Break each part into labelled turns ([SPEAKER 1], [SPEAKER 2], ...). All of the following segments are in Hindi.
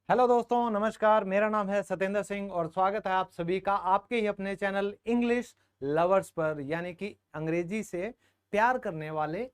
[SPEAKER 1] हेलो दोस्तों, नमस्कार। मेरा नाम है सत्येंद्र सिंह और स्वागत है आप सभी का आपके ही अपने चैनल इंग्लिश लवर्स पर, यानी कि अंग्रेजी से प्यार करने वाले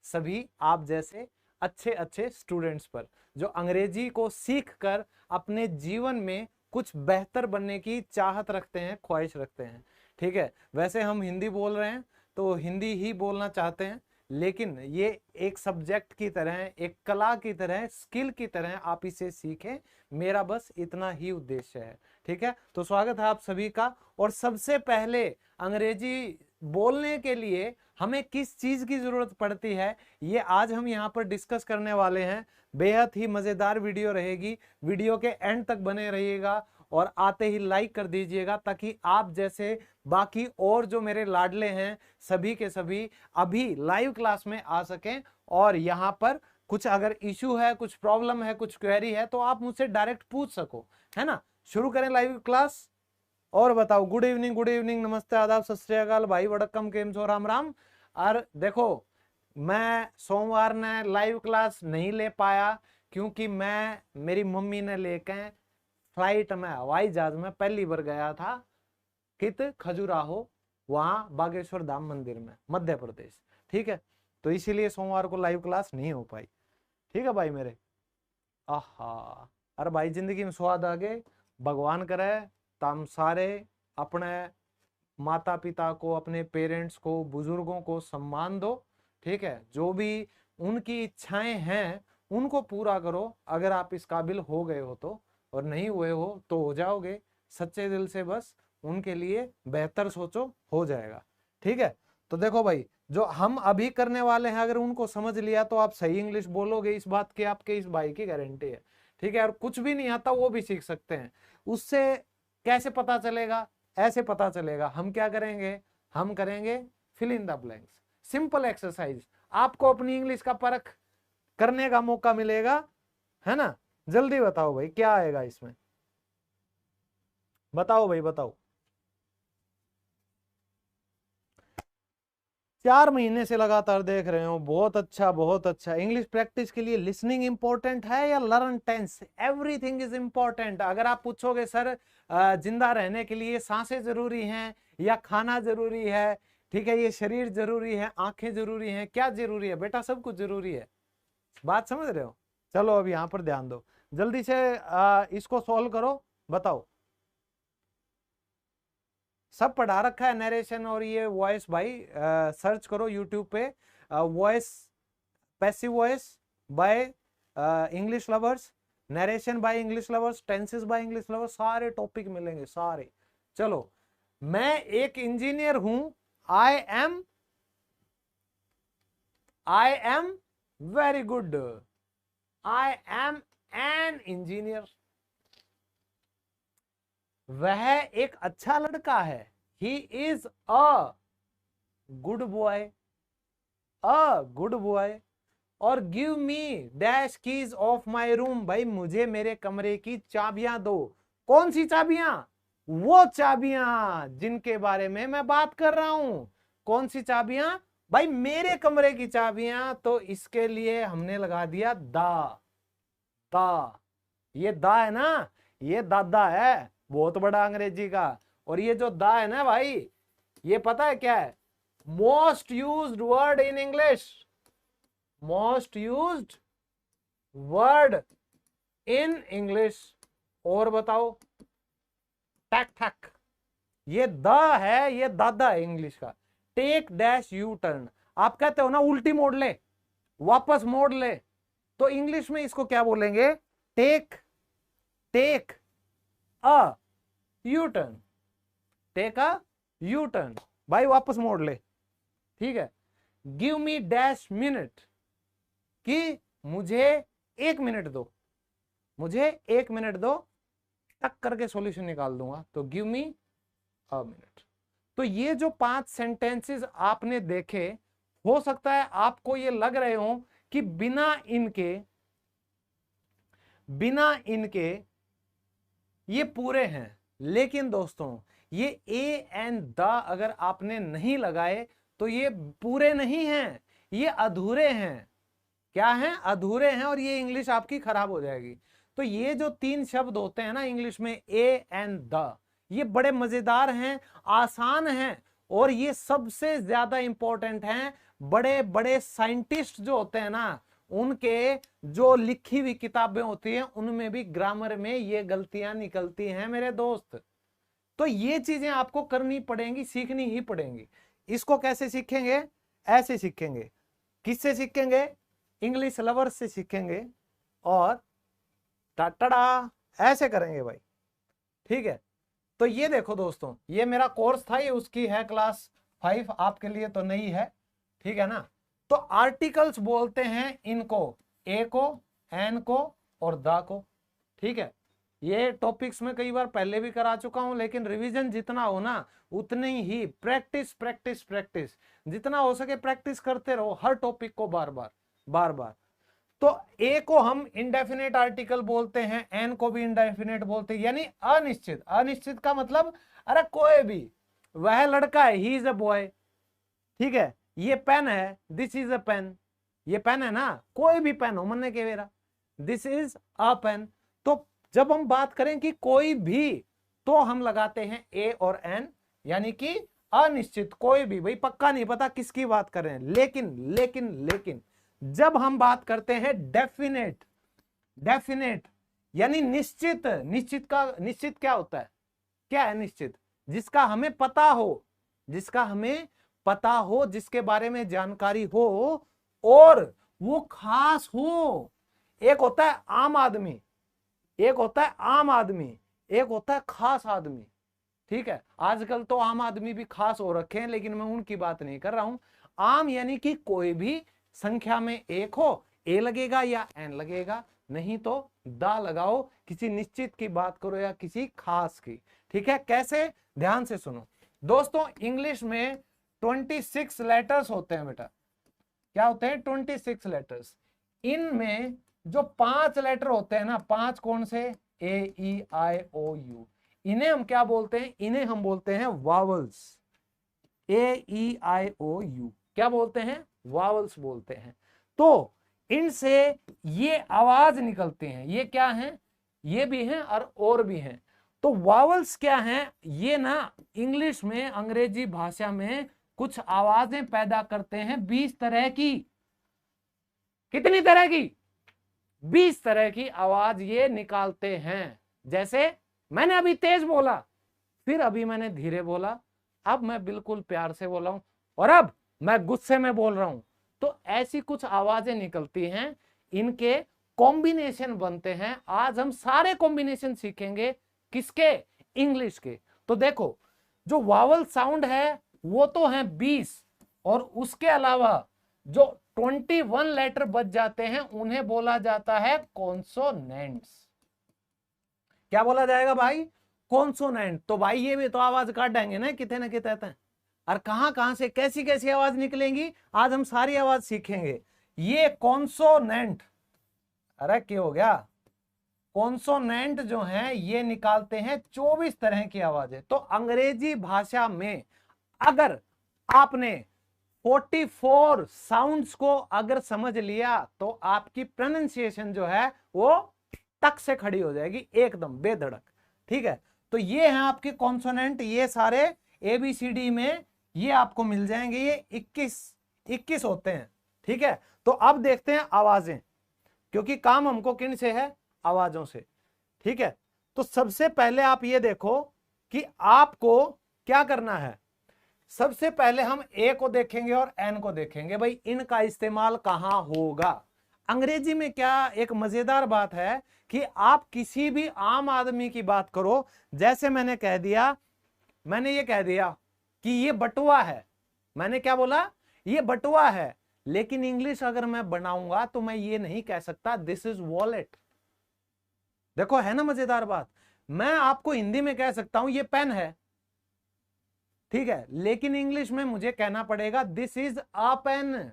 [SPEAKER 1] सभी आप जैसे अच्छे अच्छे स्टूडेंट्स पर, जो अंग्रेजी को सीख कर अपने जीवन में कुछ बेहतर बनने की चाहत रखते हैं, ख्वाहिश रखते हैं। ठीक है, वैसे हम हिंदी बोल रहे हैं तो हिंदी ही बोलना चाहते हैं, लेकिन ये एक सब्जेक्ट की तरह, एक कला की तरह, स्किल की तरह आप इसे सीखें। मेरा बस इतना ही उद्देश्य है। ठीक है, तो स्वागत है आप सभी का। और सबसे पहले अंग्रेजी बोलने के लिए हमें किस चीज की जरूरत पड़ती है, ये आज हम यहाँ पर डिस्कस करने वाले हैं। बेहद ही मजेदार वीडियो रहेगी, वीडियो के एंड तक बने रहिएगा और आते ही लाइक कर दीजिएगा, ताकि आप जैसे बाकी और जो मेरे लाडले हैं सभी के सभी अभी लाइव क्लास में आ सकें। और यहाँ पर कुछ अगर इशू है, कुछ प्रॉब्लम है, कुछ क्वेरी है, तो आप मुझसे डायरेक्ट पूछ सको, है ना। शुरू करें लाइव क्लास। और बताओ, गुड इवनिंग, गुड इवनिंग, नमस्ते, आदाब, सत श्री अकाल, भाई वड़क्कम, केम छो, राम राम। और देखो, मैं सोमवार ने लाइव क्लास नहीं ले पाया क्योंकि मैं मेरी मम्मी ने लेके फ्लाइट में, हवाई जहाज में पहली बार गया था कित खजुराहो, वहां बागेश्वर धाम मंदिर में, मध्य प्रदेश। ठीक है, तो इसीलिए सोमवार को लाइव क्लास नहीं हो पाई। ठीक है भाई मेरे। आहा, अरे भाई जिंदगी में स्वाद आ गए। भगवान करे तुम सारे अपने माता पिता को, अपने पेरेंट्स को, बुजुर्गों को सम्मान दो। ठीक है, जो भी उनकी इच्छाएं हैं उनको पूरा करो, अगर आप इस काबिल हो गए हो तो। और नहीं हुए हो तो हो जाओगे। सच्चे दिल से बस उनके लिए बेहतर सोचो, हो जाएगा। ठीक है, तो देखो भाई, जो हम अभी करने वाले हैं अगर उनको समझ लिया तो आप सही इंग्लिश बोलोगे, इस बात की आपके इस भाई की गारंटी है। ठीक है, और कुछ भी नहीं आता वो भी सीख सकते हैं। उससे कैसे पता चलेगा? ऐसे पता चलेगा। हम क्या करेंगे? हम करेंगे fill in the blanks, simple exercise. आपको अपनी इंग्लिश का परख करने का मौका मिलेगा, है ना। जल्दी बताओ भाई, क्या आएगा इसमें? बताओ भाई, बताओ। 4 महीने से लगातार देख रहे हो, बहुत अच्छा, बहुत अच्छा। इंग्लिश प्रैक्टिस के लिए लिसनिंग इंपॉर्टेंट है या learn tense? Everything is important. अगर आप पूछोगे सर जिंदा रहने के लिए सांसें जरूरी हैं या खाना जरूरी है, ठीक है, ये शरीर जरूरी है, आंखें जरूरी हैं, क्या जरूरी है बेटा? सब कुछ जरूरी है। बात समझ रहे हो? चलो अब यहां पर ध्यान दो, जल्दी से इसको सॉल्व करो। बताओ। सब पढ़ा रखा है नरेशन और ये वॉइस भाई, सर्च करो यूट्यूब पे, voice, passive voice by English lovers, narration by English lovers, tenses by English lovers, सारे टॉपिक मिलेंगे सारे। चलो, मैं एक इंजीनियर हूं। I am I am very good. I am an engineer. वह एक अच्छा लड़का है। He is a good boy, a good boy. और give me dash keys of my room, भाई मुझे मेरे कमरे की चाबियां दो। कौन सी चाबियां? वो चाबियां जिनके बारे में मैं बात कर रहा हूं। कौन सी चाबियां? भाई मेरे कमरे की चाबियां। तो इसके लिए हमने लगा दिया दा। दा, ये दा है ना, ये दादा है, बहुत बड़ा अंग्रेजी का। और ये जो दा है ना भाई, ये पता है क्या है? Most used word in English, most used word in English. और बताओ। टैक टैक, ये द है, ये दादा है इंग्लिश का। टेक डैश यू टर्न, आप कहते हो ना उल्टी मोड़ ले, वापस मोड़ ले, तो इंग्लिश में इसको क्या बोलेंगे? Take, take a U turn, take a U turn, भाई वापस मोड़ ले। ठीक है। गिव मी डैश मिनट, कि मुझे 1 मिनट दो, मुझे 1 मिनट दो, टक करके सॉल्यूशन निकाल दूंगा। तो गिव मी अ मिनट। तो ये जो 5 सेंटेंसेस आपने देखे, हो सकता है आपको ये लग रहे हो कि बिना इनके ये पूरे हैं, लेकिन दोस्तों ये ए एंड द अगर आपने नहीं लगाए तो ये पूरे नहीं हैं, ये अधूरे हैं। क्या हैं, अधूरे हैं, और ये इंग्लिश आपकी खराब हो जाएगी। तो ये जो 3 शब्द होते हैं ना इंग्लिश में, ए एंड द, ये बड़े मजेदार हैं, आसान हैं, और ये सबसे ज्यादा इंपॉर्टेंट हैं। बड़े बड़े साइंटिस्ट जो होते हैं ना, उनके जो लिखी हुई किताबें होती हैं उनमें भी ग्रामर में ये गलतियां निकलती हैं मेरे दोस्त। तो ये चीजें आपको करनी पड़ेंगी, सीखनी ही पड़ेंगी। इसको कैसे सीखेंगे, ऐसे सीखेंगे। किससे सीखेंगे, इंग्लिश लवर्स से सीखेंगे, और टाटा ऐसे करेंगे भाई, ठीक है। तो ये देखो दोस्तों, ये मेरा कोर्स था, ये उसकी है क्लास 5, आपके लिए तो नहीं है, ठीक है ना। तो आर्टिकल्स बोलते हैं इनको, ए को, एन को और द को, ठीक है। ये टॉपिक्स में कई बार पहले भी करा चुका हूं, लेकिन रिवीजन जितना हो ना उतनी ही प्रैक्टिस प्रैक्टिस प्रैक्टिस, जितना हो सके प्रैक्टिस करते रहो हर टॉपिक को बार बार बार बार। तो ए को हम इंडेफिनेट आर्टिकल बोलते हैं, एन को भी इंडेफिनेट बोलते हैं, यानी अनिश्चित। अनिश्चित का मतलब, अरे कोई भी, वह लड़का है, ही इज अ बॉय, ठीक है। ये पेन है, दिस इज अ पेन, ये पेन है ना, कोई भी पेन हो, मन के मेरा, दिस इज अ पेन। तो जब हम बात करें कि कोई भी, तो हम लगाते हैं ए और एन, यानी कि अनिश्चित, कोई भी, भाई पक्का नहीं पता किसकी बात कर रहे हैं। लेकिन लेकिन लेकिन जब हम बात करते हैं डेफिनेट, डेफिनेट यानी निश्चित, निश्चित क्या होता है, क्या है निश्चित, जिसका हमें पता हो, जिसका हमें पता हो, जिसके बारे में जानकारी हो और वो खास हो। एक होता है आम आदमी, एक होता है आम आदमी, एक होता है खास आदमी, ठीक है। आजकल तो आम आदमी भी खास हो रखे हैं, लेकिन मैं उनकी बात नहीं कर रहा हूं। आम यानी कि कोई भी संख्या में एक हो, ए लगेगा या एन लगेगा, नहीं तो दा लगाओ, किसी निश्चित की बात करो या किसी खास की, ठीक है। कैसे, ध्यान से सुनो दोस्तों, इंग्लिश में 26 लेटर्स होते हैं बेटा। क्या होते हैं, 26 लेटर्स। इनमें जो 5 लेटर होते हैं ना, 5 कौन से, ए ई आई ओ यू, इन्हें हम क्या बोलते हैं, इन्हें हम बोलते हैं vowels. A E I O you क्या बोलते हैं, वावल्स बोलते हैं। तो इनसे ये आवाज निकलते हैं, ये क्या हैं, ये भी हैं और भी हैं। तो वावल्स क्या हैं, ये ना इंग्लिश में, अंग्रेजी भाषा में कुछ आवाजें पैदा करते हैं 20 तरह की। कितनी तरह की, 20 तरह की आवाज ये निकालते हैं। जैसे मैंने अभी तेज बोला, फिर अभी मैंने धीरे बोला, अब मैं बिल्कुल प्यार से बोला हूं, और अब मैं गुस्से में बोल रहा हूं। तो ऐसी कुछ आवाजें निकलती हैं, इनके कॉम्बिनेशन बनते हैं। आज हम सारे कॉम्बिनेशन सीखेंगे, किसके, इंग्लिश के। तो देखो, जो वावल साउंड है वो तो है 20, और उसके अलावा जो 21 लेटर बच जाते हैं उन्हें बोला जाता है कॉन्सोनेंट्स। क्या बोला जाएगा भाई, कॉन्सोनेंट। तो भाई ये भी तो आवाज काट देंगे ना कितने न कितने, और कहां से कैसी कैसी आवाज निकलेंगी, आज हम सारी आवाज सीखेंगे। ये कॉन्सोनेंट, अरे क्या हो गया, कॉन्सोनेंट जो हैं ये निकालते हैं 24 तरह की आवाजें। तो अंग्रेजी भाषा में अगर आपने 44 साउंड्स को अगर समझ लिया, तो आपकी प्रोनाउंसिएशन जो है वो तक से खड़ी हो जाएगी, एकदम बेधड़क, ठीक है। तो ये हैं आपके कॉन्सोनेंट, ये सारे ABCD में ये आपको मिल जाएंगे, ये 21 होते हैं, ठीक है। तो अब देखते हैं आवाजें, क्योंकि काम हमको किन से है, आवाजों से, ठीक है। तो सबसे पहले आप ये देखो कि आपको क्या करना है। सबसे पहले हम ए को देखेंगे और एन को देखेंगे, भाई इनका इस्तेमाल कहां होगा। अंग्रेजी में क्या एक मजेदार बात है कि आप किसी भी आम आदमी की बात करो, जैसे मैंने ये कह दिया कि ये बटुआ है, मैंने क्या बोला, ये बटुआ है, लेकिन इंग्लिश अगर मैं बनाऊंगा तो मैं ये नहीं कह सकता दिस इज वॉलेट। देखो है ना मजेदार बात, मैं आपको हिंदी में कह सकता हूं ये पेन है, ठीक है, लेकिन इंग्लिश में मुझे कहना पड़ेगा this is a pen,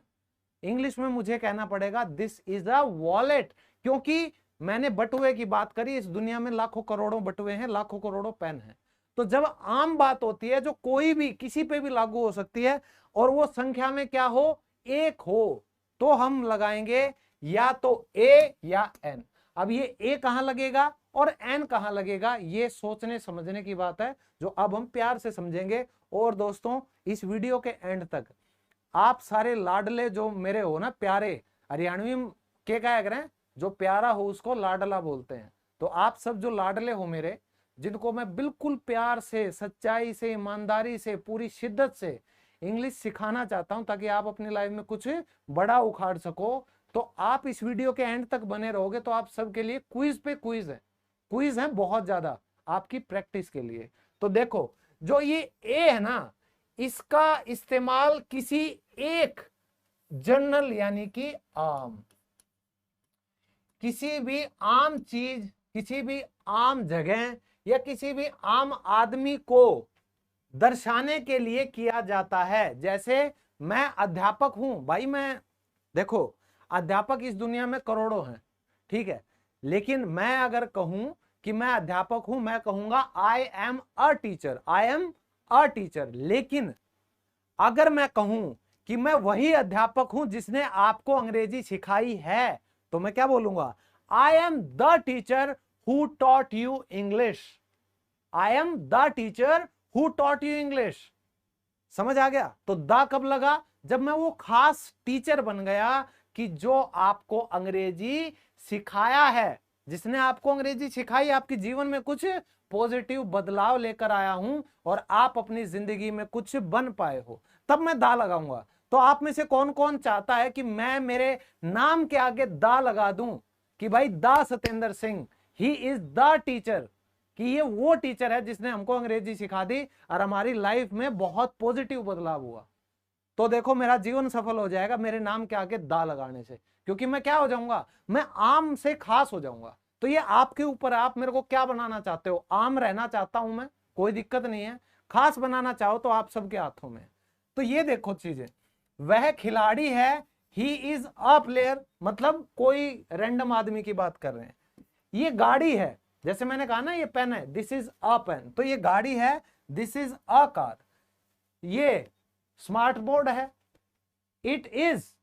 [SPEAKER 1] English में मुझे कहना पड़ेगा दिस इज अ वॉलेट, क्योंकि मैंने बटुए की बात करी। इस दुनिया में लाखों करोड़ों बटुए हैं, लाखों करोड़ों पेन हैं। तो जब आम बात होती है जो कोई भी किसी पे भी लागू हो सकती है, और वो संख्या में क्या हो, एक हो, तो हम लगाएंगे या तो ए या एन। अब ये ए कहां लगेगा और एन कहां लगेगा, ये सोचने समझने की बात है, जो अब हम प्यार से समझेंगे। और दोस्तों इस वीडियो के एंड तक आप सारे लाडले जो मेरे हो ना, प्यारे, हरियाणवी के क्या करें, जो प्यारा हो उसको लाडला बोलते हैं। तो आप सब जो लाडले हो मेरे, जिनको मैं बिल्कुल प्यार से, सच्चाई से, ईमानदारी से, पूरी शिद्दत से इंग्लिश सिखाना चाहता हूं ताकि आप अपनी लाइफ में कुछ बड़ा उखाड़ सको, तो आप इस वीडियो के एंड तक बने रहोगे तो आप सबके लिए क्विज पे क्विज है बहुत ज्यादा आपकी प्रैक्टिस के लिए। तो देखो, जो ये ए है ना, इसका इस्तेमाल किसी एक जनरल यानी कि आम, किसी भी आम चीज, किसी भी आम जगह या किसी भी आम आदमी को दर्शाने के लिए किया जाता है। जैसे मैं अध्यापक हूं भाई, मैं देखो अध्यापक इस दुनिया में करोड़ों हैं, ठीक है, लेकिन मैं अगर कहूं कि मैं अध्यापक हूं, मैं कहूंगा I am a teacher, I am a teacher. लेकिन अगर मैं कहूं कि मैं वही अध्यापक हूं जिसने आपको अंग्रेजी सिखाई है, तो मैं क्या बोलूंगा, I am the teacher who taught you English, I am the teacher who taught you English. समझ आ गया? तो द कब लगा, जब मैं वो खास टीचर बन गया कि जो आपको अंग्रेजी सिखाया है, जिसने आपको अंग्रेजी सिखाई, आपके जीवन में कुछ पॉजिटिव बदलाव लेकर आया हूं और आप अपनी जिंदगी में कुछ बन पाए हो, तब मैं दा लगाऊंगा। तो आप में से कौन कौन चाहता है कि मैं मेरे नाम के आगे दा लगा दूं कि भाई दा सतेंद्र सिंह, ही इज द टीचर, कि ये वो टीचर है जिसने हमको अंग्रेजी सिखा दी और हमारी लाइफ में बहुत पॉजिटिव बदलाव हुआ। तो देखो मेरा जीवन सफल हो जाएगा मेरे नाम के आगे दा लगाने से, क्योंकि मैं क्या हो जाऊंगा, मैं आम से खास हो जाऊंगा। तो ये आपके ऊपर है, आप मेरे को क्या बनाना चाहते हो। आम रहना चाहता हूं मैं, कोई दिक्कत नहीं है, खास बनाना चाहो तो आप सबके हाथों में। तो ये देखो चीजें, वह खिलाड़ी है, ही इज अ प्लेयर, मतलब कोई रैंडम आदमी की बात कर रहे हैं। ये गाड़ी है, जैसे मैंने कहा ना ये पेन है, दिस इज अ पेन, तो ये गाड़ी है, दिस इज अ कार। ये स्मार्ट बोर्ड है, it is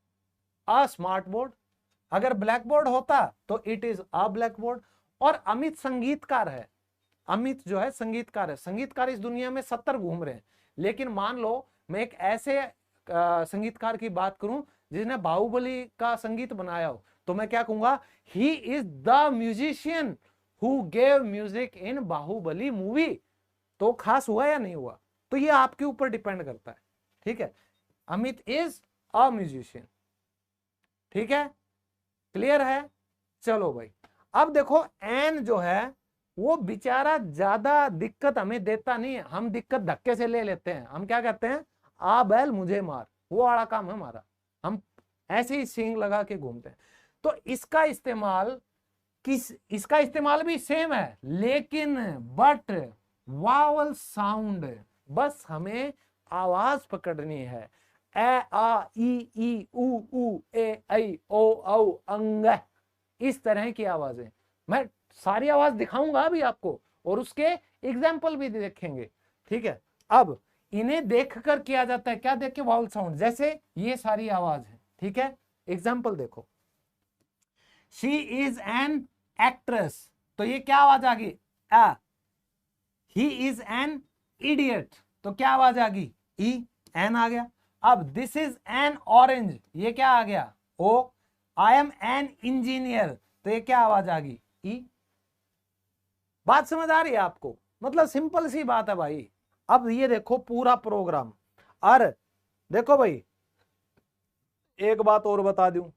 [SPEAKER 1] a smart board. अगर ब्लैक बोर्ड होता तो it is a black board. और अमित संगीतकार है, अमित जो है संगीतकार है, संगीतकार इस दुनिया में 70 घूम रहे हैं, लेकिन मान लो मैं एक ऐसे संगीतकार की बात करूं जिसने बाहुबली का संगीत बनाया हो, तो मैं क्या कहूंगा, he is the musician who gave music in Baahubali movie. तो खास हुआ या नहीं हुआ, तो ये आपके ऊपर डिपेंड करता है, ठीक है। अमित इज अ म्यूजिशियन, ठीक है, क्लियर है। चलो भाई, अब देखो एन जो है वो बेचारा ज्यादा दिक्कत हमें देता नहीं है, हम दिक्कत धक्के से ले लेते हैं। हम क्या कहते हैं, आ बैल मुझे मार, वो वाला काम है हमारा, हम ऐसे ही सींग लगा के घूमते हैं। तो इसका इस्तेमाल इसका इस्तेमाल भी सेम है, लेकिन बट वावल साउंड, बस हमें आवाज पकड़नी है। ए आ ई उ ए ऐ ओ औ अंग, इस तरह की आवाजें। मैं सारी आवाज दिखाऊंगा अभी आपको और उसके एग्जाम्पल भी देखेंगे, ठीक है। अब इन्हें देखकर किया जाता है, क्या देख के, वावल साउंड, जैसे ये सारी आवाज है, ठीक है। एग्जाम्पल देखो, शी इज एन एक्ट्रेस, तो ये क्या आवाज आ गई, आ। ही इज एन इडियट, तो क्या आवाज आ गई, ई, एन आ गया। अब दिस इज एन ऑरेंज, ये क्या आ गया, ओ। आई एम एन इंजीनियर, तो ये क्या आवाज आ गई, ई। बात समझ आ रही है आपको, मतलब सिंपल सी बात है भाई। अब ये देखो पूरा प्रोग्राम, और देखो भाई एक बात और बता दूं,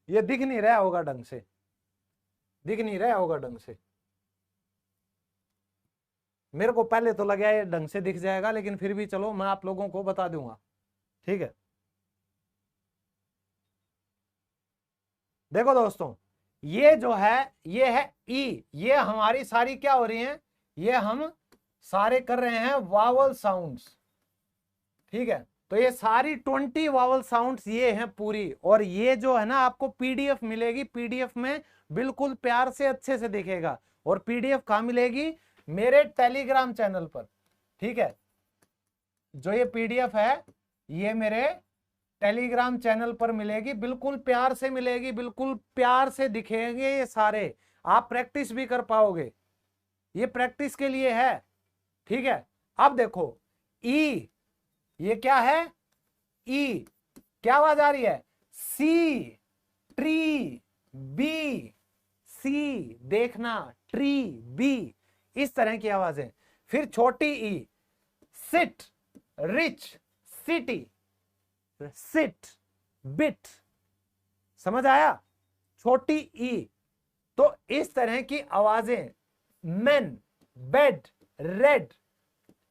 [SPEAKER 1] ये दिख नहीं रहा होगा ढंग से, दिख नहीं रहा होगा ढंग से, मेरे को पहले तो लगा ये ढंग से दिख जाएगा, लेकिन फिर भी चलो मैं आप लोगों को बता दूंगा, ठीक है। देखो दोस्तों, ये जो है ये है ई, ये हमारी सारी क्या हो रही है, ये हम सारे कर रहे हैं वावल साउंड्स, ठीक है। तो ये सारी 20 वावल साउंड्स ये हैं पूरी, और ये जो है ना आपको पीडीएफ मिलेगी, पीडीएफ में बिल्कुल प्यार से अच्छे से दिखेगा। और पीडीएफ कहां मिलेगी, मेरे टेलीग्राम चैनल पर, ठीक है। जो ये पीडीएफ है ये मेरे टेलीग्राम चैनल पर मिलेगी, बिल्कुल प्यार से मिलेगी, बिल्कुल प्यार से दिखेंगे ये सारे, आप प्रैक्टिस भी कर पाओगे, ये प्रैक्टिस के लिए है। ठीक है, अब देखो ई, ये क्या है, ई, क्या आवाज आ रही है, सी, ट्री, बी, सी, देखना, ट्री, बी, इस तरह की आवाजें। फिर छोटी ई, sit, rich, city, sit, bit, समझ आया, छोटी ई। तो इस तरह की आवाजें, men, bed, red,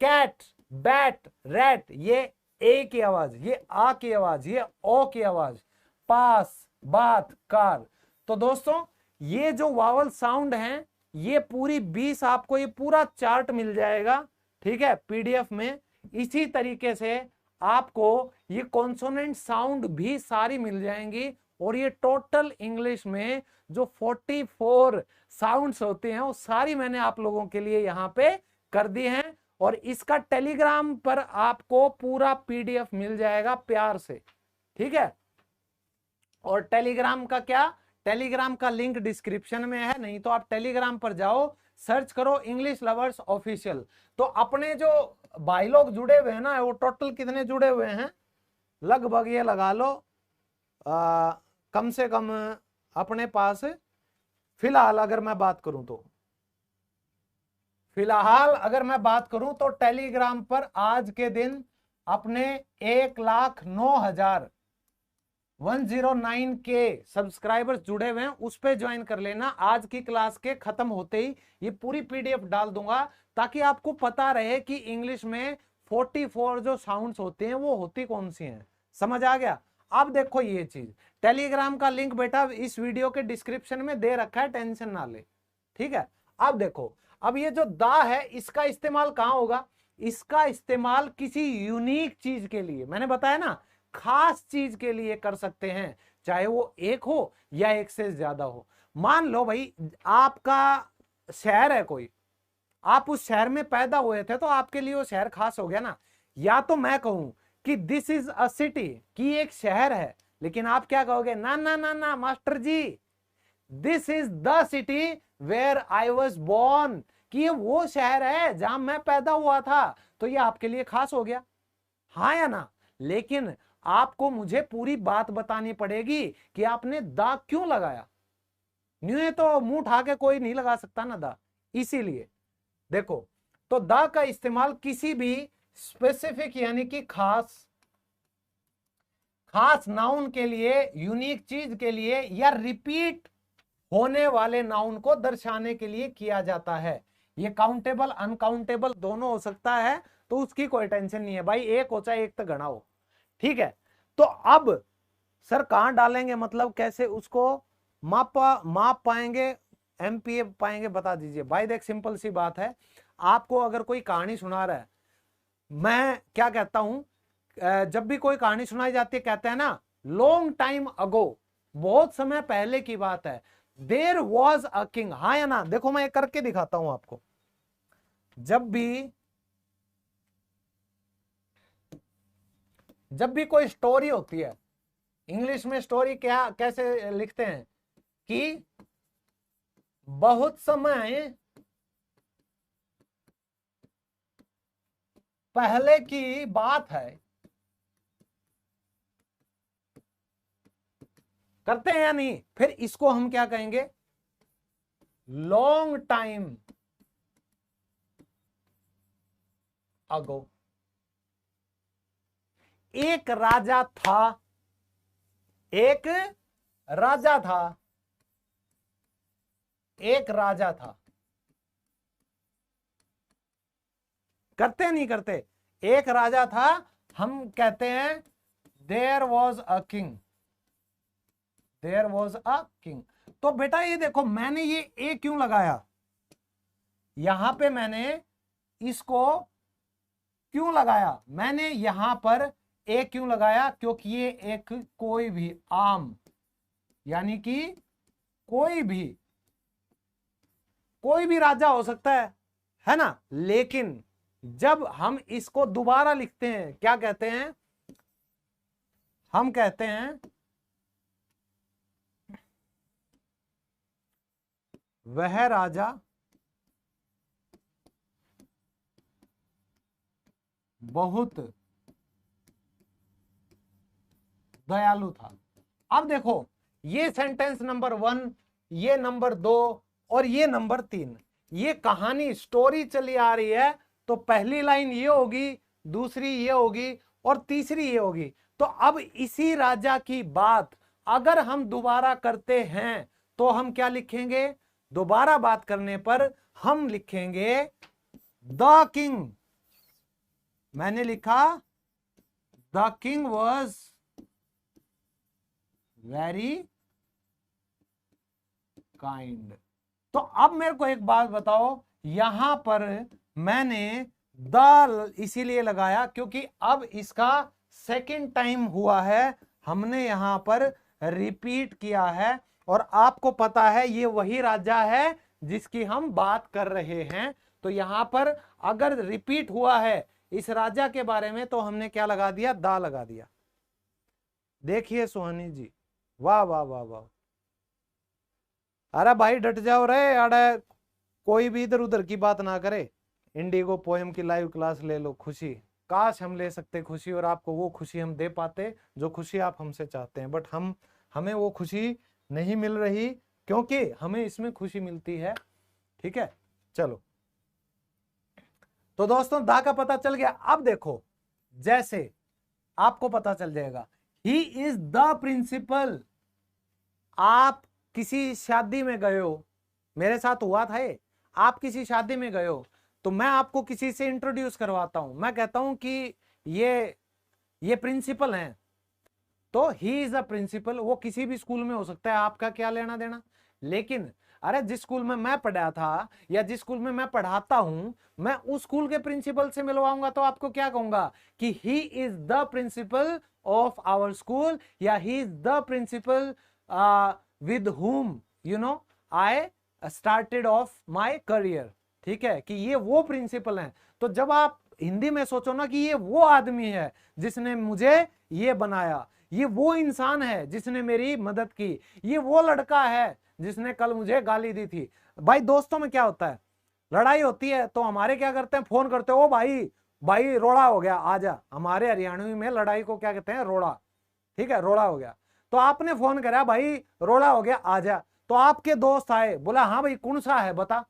[SPEAKER 1] cat, bat, rat, ये ए की आवाज, ये आ की आवाज, ये ओ की आवाज, पास, बात, कार। तो दोस्तों ये जो वावल साउंड हैं, ये पूरी 20 आपको ये पूरा चार्ट मिल जाएगा, ठीक है, पीडीएफ में। इसी तरीके से आपको ये कॉन्सोनेंट साउंड भी सारी मिल जाएंगी, और ये टोटल इंग्लिश में जो 44 साउंड्स होते हैं वो सारी मैंने आप लोगों के लिए यहां पे कर दी हैं, और इसका टेलीग्राम पर आपको पूरा पीडीएफ मिल जाएगा प्यार से, ठीक है। और टेलीग्राम का क्या, टेलीग्राम का लिंक डिस्क्रिप्शन में है, नहीं तो आप टेलीग्राम पर जाओ, सर्च करो इंग्लिश लवर्स ऑफिशियल। तो अपने जो भाई लोग जुड़े हुए हैं ना, वो टोटल कितने जुड़े हुए हैं, लगभग ये लगा लो कम से कम अपने पास फिलहाल अगर मैं बात करूं तो, फिलहाल अगर मैं बात करूं तो टेलीग्राम पर आज के दिन अपने 1,09,109 के सब्सक्राइबर्स जुड़े हुए हैं, उस पे ज्वाइन कर लेना। आज की क्लास के खत्म होते ही ये पूरी पीडीएफ डाल दूंगा, ताकि आपको पता रहे कि इंग्लिश में 44 जो साउंड्स होते हैं वो होती कौन सी हैं। समझ आ गया। अब देखो ये चीज, टेलीग्राम का लिंक बेटा इस वीडियो के डिस्क्रिप्शन में दे रखा है, टेंशन ना ले, ठीक है। अब देखो, अब ये जो दा है इसका इस्तेमाल कहां होगा, इसका इस्तेमाल किसी यूनिक चीज के लिए, मैंने बताया ना, खास चीज के लिए कर सकते हैं, चाहे वो एक हो या एक से ज्यादा हो। मान लो भाई आपका शहर है कोई, आप उस शहर में पैदा हुए थे तो आपके लिए वो शहर खास हो गया ना। या तो मैं कहूं कि दिस इज अ सिटी, कि एक शहर है, लेकिन आप क्या कहोगे, ना ना ना ना master ji, this is the city where I was born, कि ये वो शहर है जहां मैं पैदा हुआ था, तो ये आपके लिए खास हो गया, हाँ या ना। लेकिन आपको मुझे पूरी बात बतानी पड़ेगी कि आपने दा क्यों लगाया, न्यू तो मुंह उठा के कोई नहीं लगा सकता ना दा। इसीलिए देखो, तो दा का इस्तेमाल किसी भी स्पेसिफिक यानी कि खास नाउन के लिए, यूनिक चीज के लिए, या रिपीट होने वाले नाउन को दर्शाने के लिए किया जाता है। ये काउंटेबल अनकाउंटेबल दोनों हो सकता है, तो उसकी कोई टेंशन नहीं है भाई, एक हो चाहे एक तो गणा हो, ठीक है। तो अब सर कहां डालेंगे, मतलब कैसे उसको माप पाएंगे, एमपीए पाएंगे, बता दीजिए भाई। देख सिंपल सी बात है, आपको अगर कोई कहानी सुना रहा है, मैं क्या कहता हूं, जब भी कोई कहानी सुनाई जाती है कहते हैं ना, लॉन्ग टाइम अगो, बहुत समय पहले की बात है, देयर वॉज अ किंग, हाँ या ना। देखो मैं करके दिखाता हूं आपको, जब भी कोई स्टोरी होती है, इंग्लिश में स्टोरी क्या कैसे लिखते हैं कि बहुत समय पहले की बात है, करते हैं या नहीं। फिर इसको हम क्या कहेंगे, लॉन्ग टाइम अगो। एक राजा था, एक राजा था, एक राजा था, करते नहीं करते, एक राजा था, हम कहते हैं there was a king, there was a king. तो बेटा ये देखो, मैंने ये ए क्यों लगाया यहां पे, मैंने इसको क्यों लगाया, मैंने यहां पर ए क्यों लगाया, क्योंकि ये एक कोई भी आम, यानी कि कोई भी राजा हो सकता है ना। लेकिन जब हम इसको दोबारा लिखते हैं क्या कहते हैं, हम कहते हैं वह राजा बहुत दयालु था। अब देखो, ये सेंटेंस नंबर 1, ये नंबर 2 और ये नंबर 3, ये कहानी स्टोरी चली आ रही है। तो पहली लाइन ये होगी, दूसरी ये होगी और तीसरी ये होगी। तो अब इसी राजा की बात अगर हम दोबारा करते हैं तो हम क्या लिखेंगे? दोबारा बात करने पर हम लिखेंगे द किंग। मैंने लिखा the king was very kind. तो अब मेरे को एक बात बताओ, यहां पर मैंने द इसीलिए लगाया क्योंकि अब इसका सेकंड टाइम हुआ है, हमने यहां पर रिपीट किया है। और आपको पता है ये वही राजा है जिसकी हम बात कर रहे हैं। तो यहां पर अगर रिपीट हुआ है इस राजा के बारे में तो हमने क्या लगा दिया? दा लगा दिया। देखिए सोहनी जी, वाह वाह वाह वाह। अरे भाई डट जाओ रे, अरे कोई भी इधर उधर की बात ना करे। इंडिगो पोएम की लाइव क्लास ले लो। खुशी, काश हम ले सकते खुशी और आपको वो खुशी हम दे पाते जो खुशी आप हमसे चाहते हैं, बट हमें वो खुशी नहीं मिल रही क्योंकि हमें इसमें खुशी मिलती है। ठीक है, चलो। तो दोस्तों दा का पता चल गया। अब देखो, जैसे आपको पता चल जाएगा ही इज द प्रिंसिपल। आप किसी शादी में गए हो, मेरे साथ हुआ था ये। आप किसी शादी में गए हो तो मैं आपको किसी से इंट्रोड्यूस करवाता हूं, मैं कहता हूं कि ये प्रिंसिपल हैं, तो ही इज अ प्रिंसिपल। वो किसी भी स्कूल में हो सकता है, आपका क्या लेना देना। लेकिन अरे जिस स्कूल में मैं पढ़ा था या जिस स्कूल में मैं पढ़ाता हूं, मैं उस स्कूल के प्रिंसिपल से मिलवाऊंगा तो आपको क्या कहूंगा कि he is the principal of our school, या he is the principal with whom I started of my career. ठीक है, कि ये वो प्रिंसिपल हैं। तो जब आप हिंदी में सोचो ना कि ये वो आदमी है जिसने मुझे ये बनाया, ये वो इंसान है जिसने मेरी मदद की, ये वो लड़का है जिसने कल मुझे गाली दी थी। भाई दोस्तों में क्या होता है, लड़ाई होती है तो हमारे क्या करते हैं, फोन करते हो, ओ भाई भाई रोड़ा हो गया आजा। हमारे हरियाणवी में लड़ाई को क्या कहते हैं? रोड़ा। ठीक है, रोड़ा हो गया। तो आपने फोन करा, भाई रोड़ा हो गया आजा। तो आपके दोस्त आए, बोला हाँ भाई कौन सा है बता,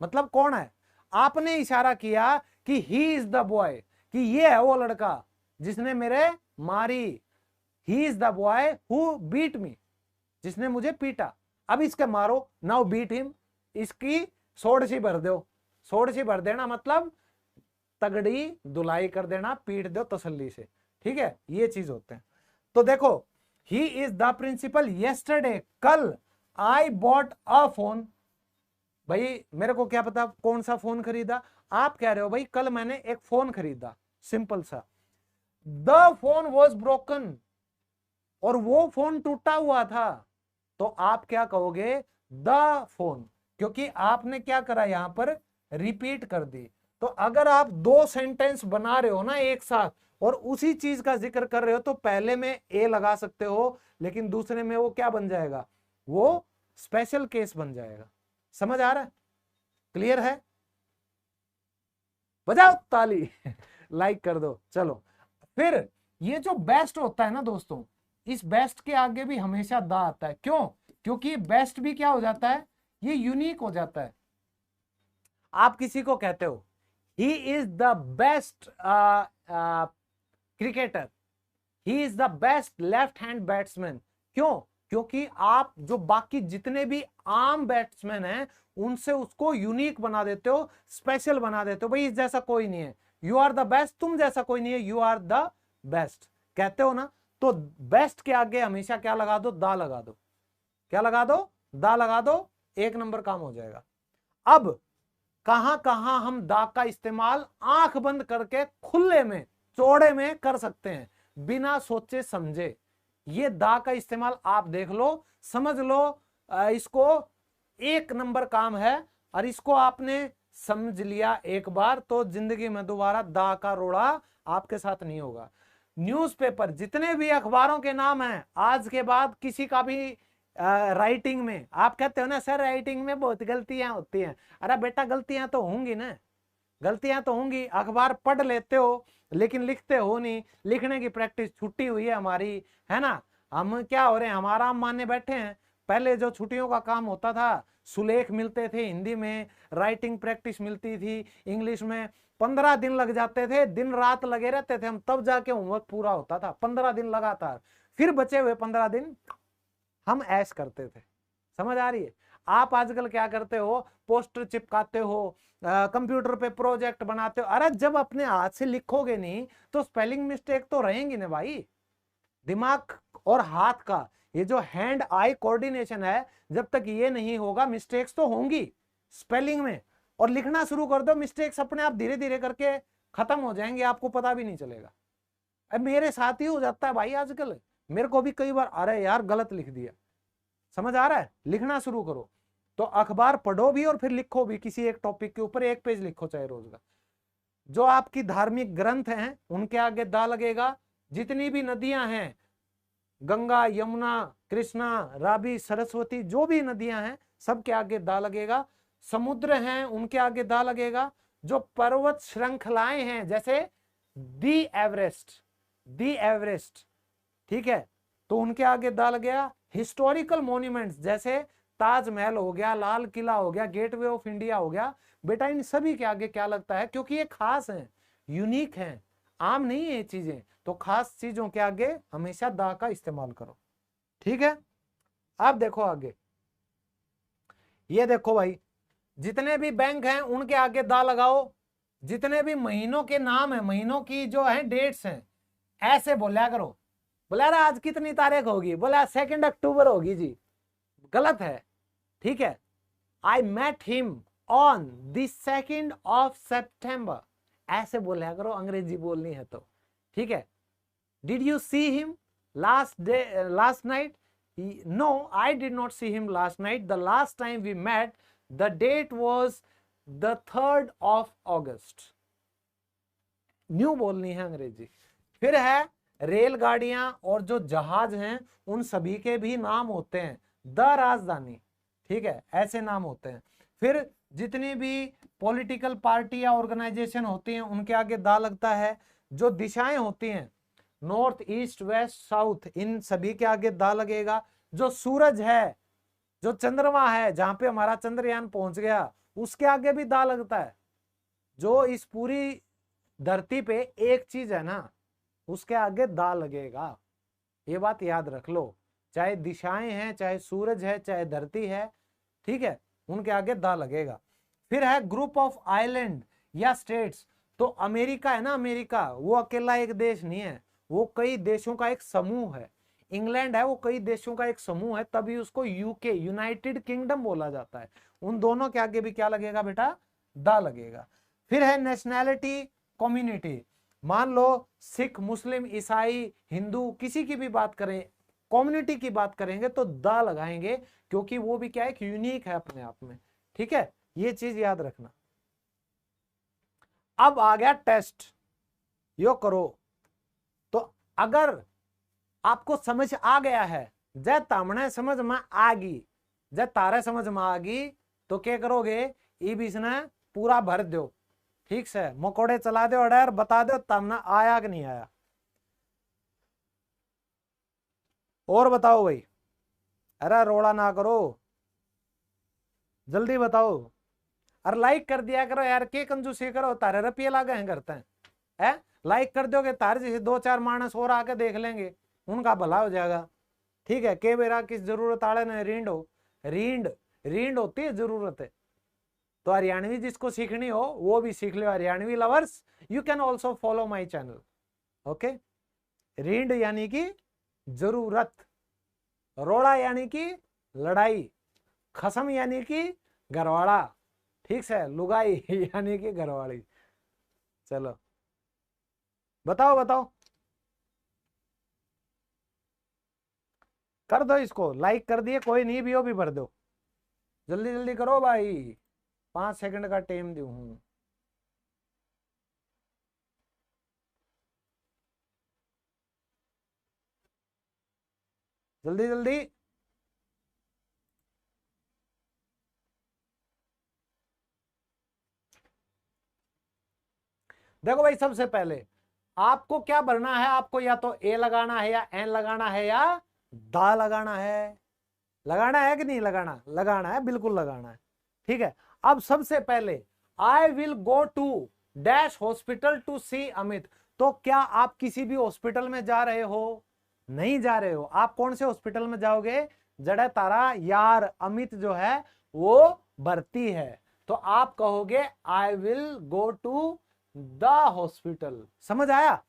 [SPEAKER 1] मतलब कौन है। आपने इशारा किया कि ही इज द बॉय, कि ये है वो लड़का जिसने मेरे मारी। He is the boy who beat me, जिसने मुझे पीटा। अब इसके मारो, नाउ बीट हिम। इसकी सोड सी भर दो। सोड सी भर देना मतलब तगड़ी धुलाई कर देना, पीट दो तसल्ली से। ठीक है, ये चीज होते हैं। तो देखो, he is the principal. Yesterday, कल, आई बॉट अ फोन। भाई मेरे को क्या पता कौन सा फोन खरीदा। आप कह रहे हो भाई कल मैंने एक फोन खरीदा, सिंपल सा। द फोन वॉज ब्रोकन, और वो फोन टूटा हुआ था। तो आप क्या कहोगे? द फोन, क्योंकि आपने क्या करा यहां पर? रिपीट कर दी। तो अगर आप दो सेंटेंस बना रहे हो ना एक साथ और उसी चीज का जिक्र कर रहे हो तो पहले में ए लगा सकते हो, लेकिन दूसरे में वो क्या बन जाएगा? वो स्पेशल केस बन जाएगा। समझ आ रहा है? क्लियर है? बजाओ ताली लाइक कर दो। चलो, फिर ये जो बेस्ट होता है ना दोस्तों, इस बेस्ट के आगे भी हमेशा द आता है। क्यों? क्योंकि बेस्ट भी क्या हो जाता है? ये यूनिक हो जाता है। आप किसी को कहते हो ही is the best cricketer, he is the best left hand batsman. क्यों? क्योंकि आप जो बाकी जितने भी आम बैट्समैन हैं उनसे उसको यूनिक बना देते हो, स्पेशल बना देते हो। भाई इस जैसा कोई नहीं है, यू आर द बेस्ट, तुम जैसा कोई नहीं है, यू आर द बेस्ट कहते हो ना। तो बेस्ट के आगे हमेशा क्या लगा दो? दा लगा दो। क्या लगा दो? दा लगा दो। एक नंबर काम हो जाएगा। अब कहां कहां हम दा का इस्तेमाल आंख बंद करके खुले में चौड़े में कर सकते हैं बिना सोचे समझे। ये दा का इस्तेमाल आप देख लो, समझ लो, इसको एक नंबर काम है। और इसको आपने समझ लिया एक बार तो जिंदगी में दोबारा दा का रोड़ा आपके साथ नहीं होगा। न्यूज़पेपर, जितने भी अखबारों के नाम हैं, आज के बाद किसी का भी राइटिंग में, आप कहते हो ना सर राइटिंग में बहुत गलतियां होती हैं, अरे बेटा गलतियां तो होंगी ना, गलतियां तो होंगी। अखबार पढ़ लेते हो लेकिन लिखते हो नहीं, लिखने की प्रैक्टिस छुट्टी हुई है हमारी, है ना। हम क्या हो रहे हैं, हमारा हम मानने बैठे हैं। पहले जो छुट्टियों का काम होता था, सुलेख मिलते थे हिंदी में, राइटिंग प्रैक्टिस मिलती थी इंग्लिश में, 15 दिन लग जाते थे, दिन रात लगे रहते थे हम, तब जाके होमवर्क पूरा होता था, 15 दिन लगातार। फिर बचे हुए 15 दिन हम ऐश करते थे। समझ आ रही है। आप आजकल क्या करते हो, पोस्टर चिपकाते हो, कंप्यूटर पे प्रोजेक्ट बनाते हो। अरे जब अपने हाथ से लिखोगे नहीं तो स्पेलिंग मिस्टेक तो रहेंगी ना भाई। दिमाग और हाथ का ये जो हैंड आई कोऑर्डिनेशन है, जब तक ये नहीं होगा मिस्टेक्स तो होंगी स्पेलिंग में। और लिखना शुरू कर दो, मिस्टेक्स अपने आप धीरे धीरे करके खत्म हो जाएंगे, आपको पता भी नहीं चलेगा। अब मेरे साथ ही हो जाता है भाई आजकल, मेरे को भी कई बार अरे यार गलत लिख दिया। समझ आ रहा है। लिखना शुरू करो, तो अखबार पढ़ो भी और फिर लिखो भी, किसी एक टॉपिक के ऊपर 1 पेज लिखो चाहे रोज का। जो आपकी धार्मिक ग्रंथ हैं उनके आगे दा लगेगा। जितनी भी नदियां हैं, गंगा, यमुना, कृष्णा, रावी, सरस्वती, जो भी नदियां हैं सबके आगे दा लगेगा। समुद्र हैं उनके आगे दा लगेगा। जो पर्वत श्रृंखलाएं हैं, जैसे दी एवरेस्ट, दी एवरेस्ट, ठीक है, तो उनके आगे दा लगेगा। हिस्टोरिकल मॉन्यूमेंट्स जैसे ताजमहल हो गया, लाल किला हो गया, गेटवे ऑफ इंडिया हो गया, बेटा इन सभी के आगे क्या लगता है, क्योंकि ये खास हैं, यूनिक हैं, आम नहीं है ये चीजें, तो खास चीजों के आगे हमेशा दा का इस्तेमाल करो। ठीक है। अब देखो आगे, ये देखो भाई, जितने भी बैंक हैं उनके आगे दा लगाओ। जितने भी महीनों के नाम है, महीनों की जो है डेट्स हैं, ऐसे बोला करो। बोला आज कितनी तारीख होगी, बोला 2 अक्टूबर होगी जी, गलत है। ठीक है। I met him on the 2 September, ऐसे बोला करो, अंग्रेजी बोलनी है तो। ठीक है। Did you see him last night? No, I did not see him last night, the last time we met the date was the 3rd August। न्यू बोलनी है अंग्रेजी। फिर है रेलगाड़ियां और जो जहाज हैं उन सभी के भी नाम होते हैं, द राजधानी, ठीक है, ऐसे नाम होते हैं। फिर जितनी भी पॉलिटिकल पार्टी या ऑर्गेनाइजेशन होती हैं उनके आगे दा लगता है। जो दिशाएं होती हैं, नॉर्थ, ईस्ट, वेस्ट, साउथ, इन सभी के आगे दा लगेगा। जो सूरज है, जो चंद्रमा है, जहां पे हमारा चंद्रयान पहुंच गया, उसके आगे भी दा लगता है। जो इस पूरी धरती पे एक चीज है ना, उसके आगे दा लगेगा। ये बात याद रख लो, चाहे दिशाएं हैं, चाहे सूरज है, चाहे धरती है, ठीक है, उनके आगे दा लगेगा। फिर है ग्रुप ऑफ आइलैंड या स्टेट्स। तो अमेरिका है ना, अमेरिका वो अकेला एक देश नहीं है, वो कई देशों का एक समूह है। इंग्लैंड है वो कई देशों का एक समूह है, तभी उसको यूके, यूनाइटेड किंगडम बोला जाता है। उन दोनों के आगे भी क्या लगेगा बेटा, दा लगेगा। फिर है नेशनैलिटी, कम्युनिटी। मान लो सिख, मुस्लिम, ईसाई, हिंदू, किसी की भी बात करें, कम्युनिटी की बात करेंगे तो दा लगाएंगे, क्योंकि वो भी क्या है, यूनिक है अपने आप में। ठीक है, ये चीज याद रखना। अब आ गया टेस्ट, यो करो। तो अगर आपको समझ आ गया है, जय तामणे समझ में आ गई, जय तारे समझ में आ गई, तो क्या करोगे, ई बीच ने पूरा भर दो, ठीक से मकोड़े चला दो, अडेर बता दो तामना आया कि नहीं आया। और बताओ भाई, अरे रोड़ा ना करो, जल्दी बताओ। अरे लाइक कर दिया करो यार, के कंजूसी करो, तारे रुपये लागे हैं करते हैं। लाइक कर दोगे, तारे जैसे 2-4 मानस और आके देख लेंगे, उनका भला हो जाएगा। ठीक है। के बेरा किस जरूरत आड़े ने रींड हो, रींड रींड होती है जरूरत है। तो हरियाणवी जिसको सीखनी हो वो भी सीख लो, Haryanvi lovers, you can also follow my channel. Okay. रींड यानी कि जरूरत, रोड़ा यानी कि लड़ाई, खसम यानी कि घरवाड़ा, ठीक से, लुगाई यानी कि घरवाड़ी। चलो बताओ बताओ, कर दो इसको, लाइक कर दिए, कोई नहीं भी हो भी भर दो, जल्दी जल्दी करो भाई, 5 सेकंड का टाइम दू हूं। जल्दी जल्दी। देखो भाई, सबसे पहले आपको क्या भरना है, आपको या तो ए लगाना है, या एन लगाना है, या दा लगाना है। लगाना है कि नहीं लगाना? लगाना है, बिल्कुल लगाना है। ठीक है। अब सबसे पहले I will go to dash hospital to see Amit. तो क्या आप किसी भी हॉस्पिटल में जा रहे हो? नहीं जा रहे हो। आप कौन से हॉस्पिटल में जाओगे? जड़ा तारा यार अमित जो है वो भर्ती है, तो आप कहोगे I will go to the hospital. समझ आया?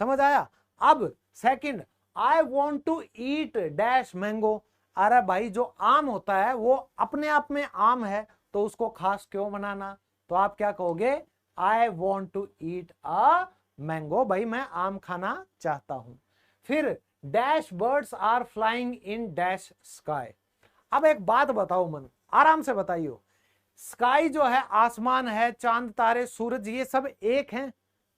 [SPEAKER 1] समझ आया? अब second, I want to eat dash mango. अरे भाई, जो आम होता है वो अपने आप में आम है, तो उसको खास क्यों बनाना? तो आप क्या कहोगे? I want to eat a mango. भाई मैं आम खाना चाहता हूं। फिर dash birds are flying in dash sky. अब एक बात बताओ मन, आराम से बताइयो। स्काई जो है आसमान है, चांद तारे सूरज ये सब एक हैं,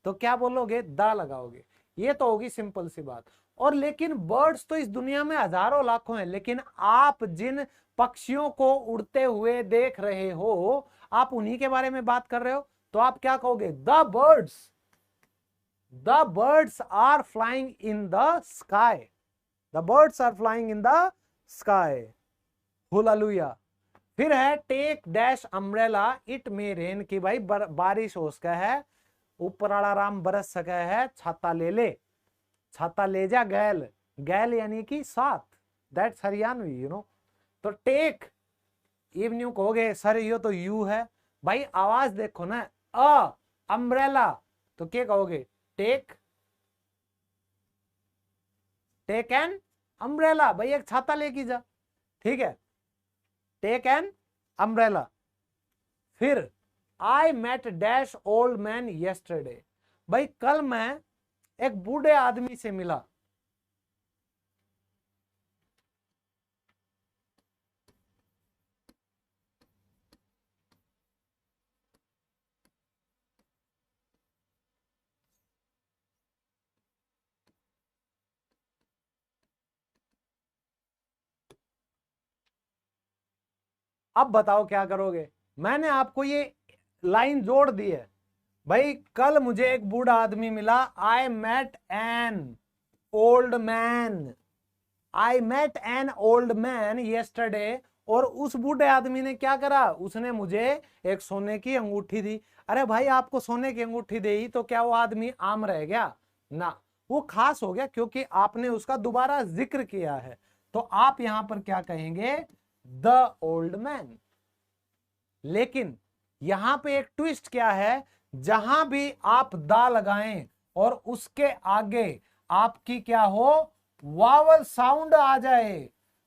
[SPEAKER 1] तो क्या बोलोगे? दा लगाओगे। ये तो होगी सिंपल सी बात। और लेकिन बर्ड्स तो इस दुनिया में हजारों लाखों हैं, लेकिन आप जिन पक्षियों को उड़ते हुए देख रहे हो, आप उन्हीं के बारे में बात कर रहे हो, तो आप क्या कहोगे? The birds are flying in the sky. The birds are flying in the sky. Hallelujah. फिर है take dash umbrella it may rain. की भाई बारिश हो सका है, ऊपर वाला राम बरस सका है, छाता ले ले। छाता ले जा गैल। गैल यानी कि साथ, दैट्स हरियाणवी यू नो। तो टेक इवन्यू कहोगे सर, यो तो यू है। भाई आवाज देखो ना, अ अम्ब्रेला, तो क्या कहोगे? Take take an umbrella. भाई एक छाता लेके जा। ठीक है, टेक एन अम्ब्रेला। फिर I met dash old man yesterday. भाई कल मैं एक बूढ़े आदमी से मिला। अब बताओ क्या करोगे? मैंने आपको ये लाइन जोड़ दी है। भाई कल मुझे एक बूढ़ा आदमी मिला। I met an old man. I met an old man yesterday. और उस बूढ़े आदमी ने क्या करा? उसने मुझे एक सोने की अंगूठी दी। अरे भाई, आपको सोने की अंगूठी दी तो क्या वो आदमी आम रह गया? ना, वो खास हो गया, क्योंकि आपने उसका दोबारा जिक्र किया है। तो आप यहां पर क्या कहेंगे? The old man. लेकिन यहां पे एक ट्विस्ट क्या है? जहां भी आप दा लगाएं और उसके आगे आपकी क्या हो? वावल साउंड आ जाए,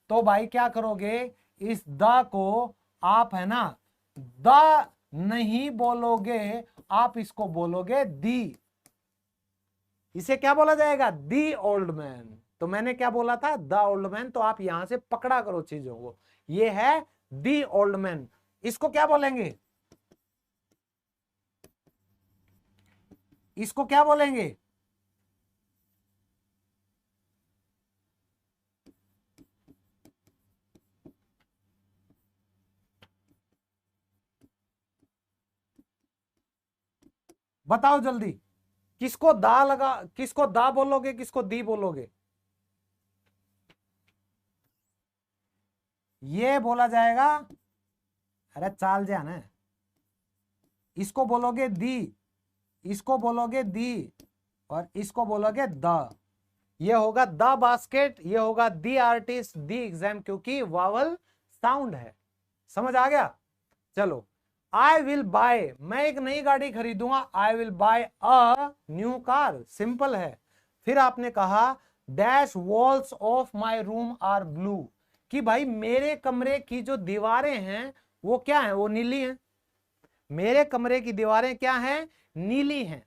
[SPEAKER 1] तो भाई क्या करोगे? इस दा को आप है ना दा नहीं बोलोगे, आप इसको बोलोगे दी। इसे क्या बोला जाएगा? The old man. तो मैंने क्या बोला था? The old man. तो आप यहां से पकड़ा करो चीजों को। ये है दी ओल्ड मैन। इसको क्या बोलेंगे? इसको क्या बोलेंगे? बताओ जल्दी। किसको दा लगा, किसको दा बोलोगे, किसको दी बोलोगे? ये बोला जाएगा, अरे चाल जा ना। इसको बोलोगे दी, इसको बोलोगे दी, और इसको बोलोगे द। ये होगा द बास्केट, ये होगा दी आर्टिस्ट, दी एग्जाम, क्योंकि वावल साउंड है। समझ आ गया? चलो, आई विल बाय, मैं एक नई गाड़ी खरीदूंगा। I will buy a new car. Simple है। फिर आपने कहा dash walls of my room are blue. कि भाई मेरे कमरे की जो दीवारें हैं वो क्या है? वो नीली हैं। मेरे कमरे की दीवारें क्या हैं? नीली हैं।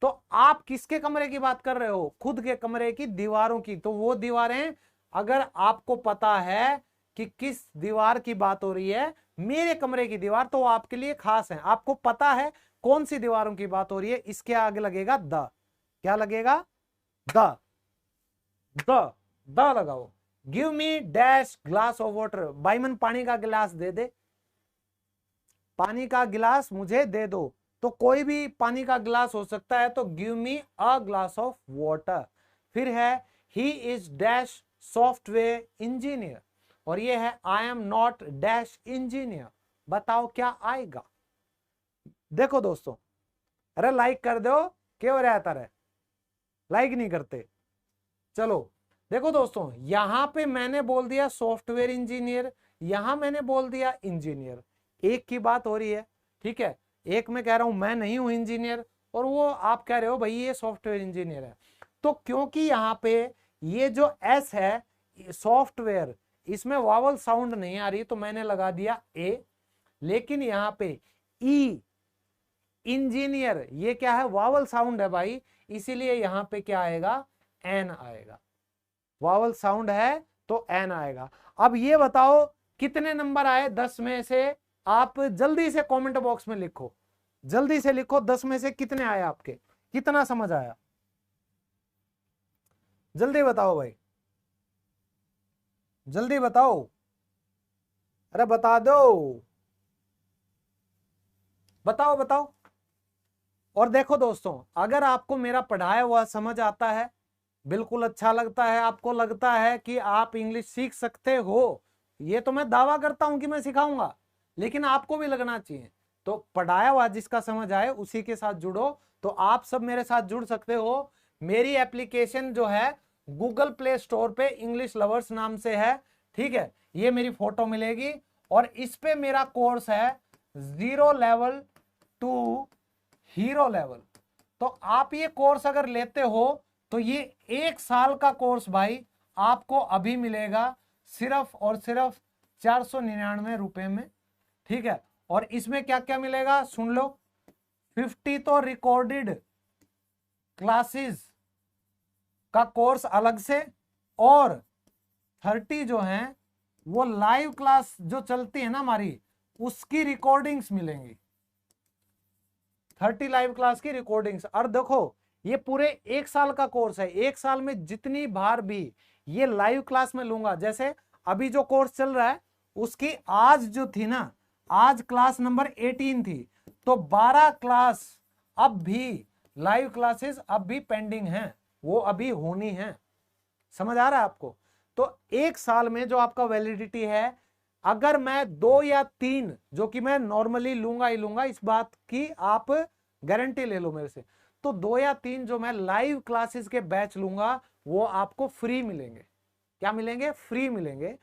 [SPEAKER 1] तो आप किसके कमरे की बात कर रहे हो? खुद के कमरे की दीवारों की। तो वो दीवारें, अगर आपको पता है कि किस दीवार की बात हो रही है, मेरे कमरे की दीवार, तो आपके लिए खास है। आपको पता है कौन सी दीवारों की बात हो रही है, इसके आगे लगेगा द। क्या लगेगा? द द द लगाओ। Give me dash glass of water, भाई मन पानी का गिलास दे दे, पानी का गिलास मुझे दे दो। तो कोई भी पानी का गिलास हो सकता है, तो give me a glass of water. फिर है he is dash software engineer, और ये है I am not dash engineer. बताओ क्या आएगा। देखो दोस्तों, अरे लाइक कर दो, क्यों रहता रहे, लाइक नहीं करते। चलो देखो दोस्तों, यहां पे मैंने बोल दिया सॉफ्टवेयर इंजीनियर, यहां मैंने बोल दिया इंजीनियर, एक की बात हो रही है, ठीक है। एक मैं कह रहा हूं मैं नहीं हूं इंजीनियर, और वो आप कह रहे हो भाई ये सॉफ्टवेयर इंजीनियर है। तो क्योंकि यहां पे ये जो एस है सॉफ्टवेयर, इसमें वावल साउंड नहीं आ रही, तो मैंने लगा दिया ए। लेकिन यहां पे ई इंजीनियर, ये क्या है, वावल साउंड है भाई, इसीलिए यहां पे क्या आएगा, एन आएगा। वावल साउंड है तो एन आएगा। अब ये बताओ कितने नंबर आए 10 में से, आप जल्दी से कमेंट बॉक्स में लिखो, जल्दी से लिखो 10 में से कितने आए आपके, कितना समझ आया, जल्दी बताओ भाई, जल्दी बताओ, अरे बता दो, बताओ बताओ। और देखो दोस्तों, अगर आपको मेरा पढ़ाया हुआ समझ आता है, बिल्कुल अच्छा लगता है, आपको लगता है कि आप इंग्लिश सीख सकते हो, ये तो मैं दावा करता हूं कि मैं सिखाऊंगा, लेकिन आपको भी लगना चाहिए। तो पढ़ाया हुआ जिसका समझ आए उसी के साथ जुड़ो। तो आप सब मेरे साथ जुड़ सकते हो। मेरी एप्लीकेशन जो है गूगल प्ले स्टोर पे इंग्लिश लवर्स नाम से है, ठीक है। ये मेरी फोटो मिलेगी, और इस पे मेरा कोर्स है 0 लेवल टू हीरो लेवल। तो आप ये कोर्स अगर लेते हो तो ये 1 साल का कोर्स भाई आपको अभी मिलेगा सिर्फ और सिर्फ 499 रुपए में, ठीक है। और इसमें क्या क्या मिलेगा सुन लो, 50 तो रिकॉर्डेड क्लासेस का कोर्स अलग से, और 30 जो है वो लाइव क्लास जो चलती है ना हमारी, उसकी रिकॉर्डिंग्स मिलेंगी, 30 लाइव क्लास की रिकॉर्डिंग्स। और देखो ये पूरे 1 साल का कोर्स है, 1 साल में जितनी बार भी ये लाइव क्लास में लूंगा, जैसे अभी जो कोर्स चल रहा है उसकी आज जो थी ना, आज क्लास नंबर 18 थी, तो 12 क्लास अब भी लाइव क्लासेस अब भी पेंडिंग हैं, वो अभी होनी है। समझ आ रहा है आपको। तो 1 साल में जो आपका वैलिडिटी है, अगर मैं 2 या 3, जो कि मैं नॉर्मली लूंगा ही लूंगा, इस बात की आप गारंटी ले लो मेरे से, तो 2 या 3 जो मैं लाइव क्लासेस के बैच लूंगा वो आपको फ्री मिलेंगे। क्या मिलेंगे, फ्री मिलेंगे,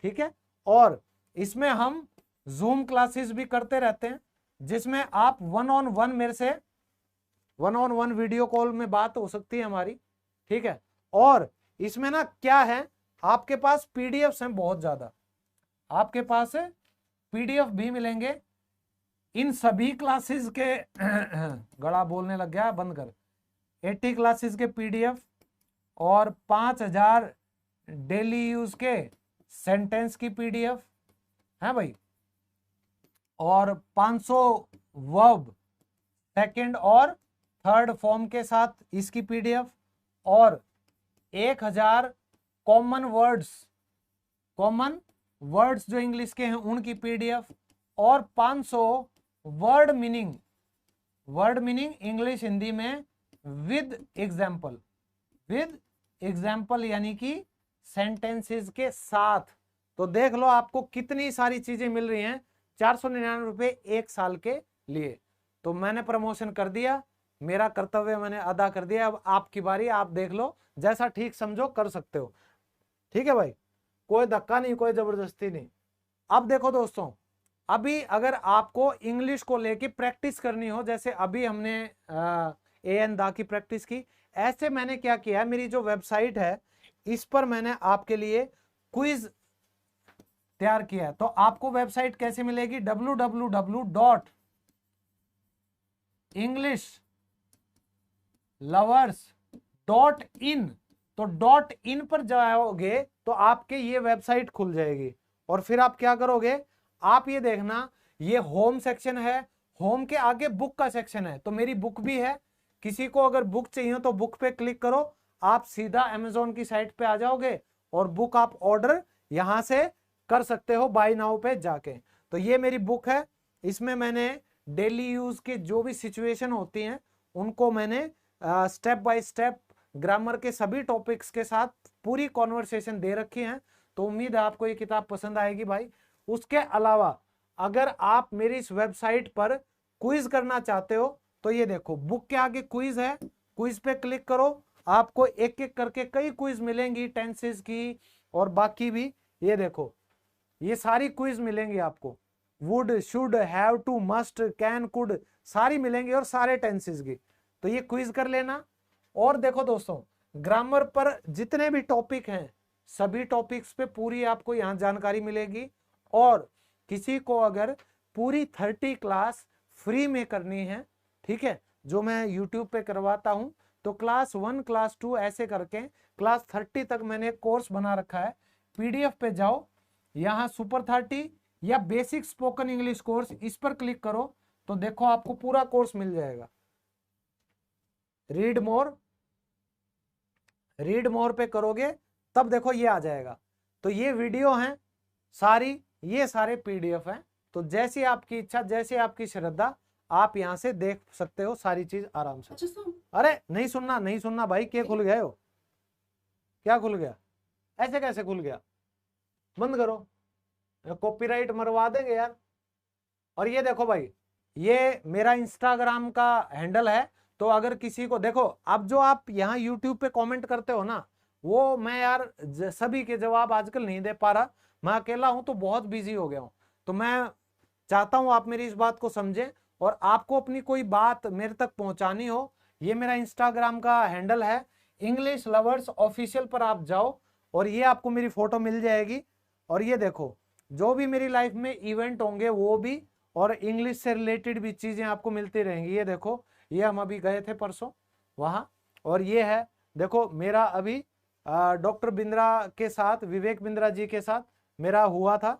[SPEAKER 1] ठीक है। और इसमें हम जूम क्लासेस भी करते रहते हैं, जिसमें आप 1-on-1 मेरे से 1-on-1 वीडियो कॉल में बात हो सकती है हमारी, ठीक है। और इसमें ना क्या है, आपके पास पीडीएफ हैं बहुत ज्यादा, आपके पास पीडीएफ भी मिलेंगे इन सभी क्लासेस के गड़ा बोलने लग गया, बंद कर। 80 क्लासेस के पीडीएफ, और 5000 डेली यूज के सेंटेंस की पीडीएफ है भाई, और 500 वर्ब सेकंड और थर्ड फॉर्म के साथ इसकी पीडीएफ, और 1000 कॉमन वर्ड्स जो इंग्लिश के हैं उनकी पीडीएफ, और 500 वर्ड मीनिंग इंग्लिश हिंदी में विद एग्जाम्पल यानी कि सेंटेंसेस के साथ। तो देख लो आपको कितनी सारी चीजें मिल रही हैं 499 रुपए 1 साल के लिए। तो मैंने प्रमोशन कर दिया, मेरा कर्तव्य मैंने अदा कर दिया, अब आपकी बारी, आप देख लो जैसा ठीक समझो कर सकते हो, ठीक है भाई, कोई धक्का नहीं, कोई जबरदस्ती नहीं। अब देखो दोस्तों, अभी अगर आपको इंग्लिश को लेके प्रैक्टिस करनी हो, जैसे अभी हमने ए एन दा की प्रैक्टिस की, ऐसे मैंने क्या किया, मेरी जो वेबसाइट है इस पर मैंने आपके लिए क्विज तैयार किया है। तो आपको वेबसाइट कैसे मिलेगी, www.englishlovers.in। तो .in पर जाओगे तो आपके ये वेबसाइट खुल जाएगी, और फिर आप क्या करोगे, आप ये देखना, ये होम सेक्शन है, होम के आगे बुक का सेक्शन है, तो मेरी बुक भी है, किसी को अगर बुक चाहिए तो बुक पे क्लिक करो, आप सीधा अमेजोन की साइट पे आ जाओगे, और बुक आप ऑर्डर यहां से कर सकते हो बाय नाउ पे जाके। तो ये मेरी बुक है, इसमें मैंने डेली यूज के जो भी सिचुएशन होती हैं उनको मैंने स्टेप बाय स्टेप ग्रामर के सभी टॉपिक्स के साथ पूरी कॉन्वर्सेशन दे रखी है। तो उम्मीद है आपको ये किताब पसंद आएगी भाई। उसके अलावा अगर आप मेरी इस वेबसाइट पर क्विज करना चाहते हो तो ये देखो बुक के आगे क्विज है, क्विज पे क्लिक करो, आपको एक एक करके कई क्विज मिलेंगी, टेंसेस की और बाकी भी। ये देखो ये सारी क्विज मिलेंगी आपको, would, should, have to, must, can, could, सारी मिलेंगी और सारे टेंसेस की। तो ये क्विज कर लेना। और देखो दोस्तों, ग्रामर पर जितने भी टॉपिक हैं सभी टॉपिक्स पे पूरी आपको यहां जानकारी मिलेगी। और किसी को अगर पूरी 30 क्लास फ्री में करनी है, ठीक है, जो मैं YouTube पे करवाता हूं, तो क्लास 1 क्लास 2 ऐसे करके क्लास 30 तक मैंने कोर्स बना रखा है। PDF पे जाओ, यहां सुपर 30 या बेसिक स्पोकन इंग्लिश कोर्स, इस पर क्लिक करो तो देखो आपको पूरा कोर्स मिल जाएगा। रीड मोर पे करोगे तब देखो ये आ जाएगा। तो ये वीडियो हैं सारी, ये सारे PDF हैं। तो जैसी आपकी इच्छा, जैसी आपकी श्रद्धा, आप यहां से देख सकते हो सारी चीज आराम से। अरे नहीं सुनना भाई, क्या खुल गए हो? क्या खुल गया? ऐसे कैसे खुल गया? बंद करो, कॉपीराइट मरवा देंगे यार। और ये देखो भाई, ये मेरा इंस्टाग्राम का हैंडल है। तो अगर किसी को देखो, अब जो आप यहाँ यूट्यूब पे कमेंट करते हो ना, वो मैं यार सभी के जवाब आजकल नहीं दे पा रहा, मैं अकेला हूं तो बहुत बिजी हो गया हूं। तो मैं चाहता हूं आप मेरी इस बात को समझें, और आपको अपनी कोई बात मेरे तक पहुंचानी हो, ये मेरा इंस्टाग्राम का हैंडल है, इंग्लिश लवर्स ऑफिशियल पर आप जाओ और ये आपको मेरी फोटो मिल जाएगी। और ये देखो जो भी मेरी लाइफ में इवेंट होंगे वो भी, और इंग्लिश से रिलेटेड भी चीजें आपको मिलती रहेंगी। ये देखो, ये हम अभी गए थे परसों वहां, और ये है देखो मेरा अभी डॉक्टर बिंद्रा के साथ, विवेक बिंद्रा जी के साथ मेरा हुआ था,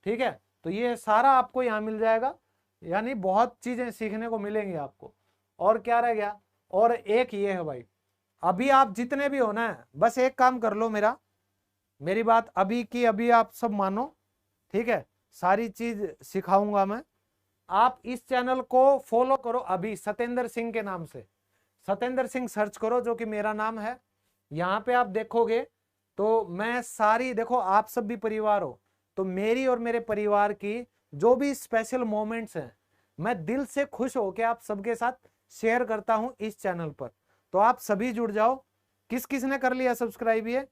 [SPEAKER 1] ठीक है। तो ये सारा आपको यहाँ मिल जाएगा, यानी बहुत चीजें सीखने को मिलेंगी आपको। और क्या रह गया? और एक ये है भाई, अभी आप जितने भी हो ना, बस एक काम कर लो, मेरी बात अभी की अभी आप सब मानो, ठीक है। सारी चीज सिखाऊंगा मैं। आप इस चैनल को फॉलो करो अभी, सतेंद्र सिंह के नाम से, सतेंद्र सिंह सर्च करो, जो कि मेरा नाम है। यहाँ पे आप देखोगे तो मैं सारी, देखो आप सब भी परिवार हो, तो मेरी और मेरे परिवार की जो भी स्पेशल मोमेंट्स हैं, मैं दिल से खुश होकर आप सबके साथ शेयर करता हूं इस चैनल पर। तो आप सभी जुड़ जाओ। किस किस ने कर लिया सब्सक्राइब? ये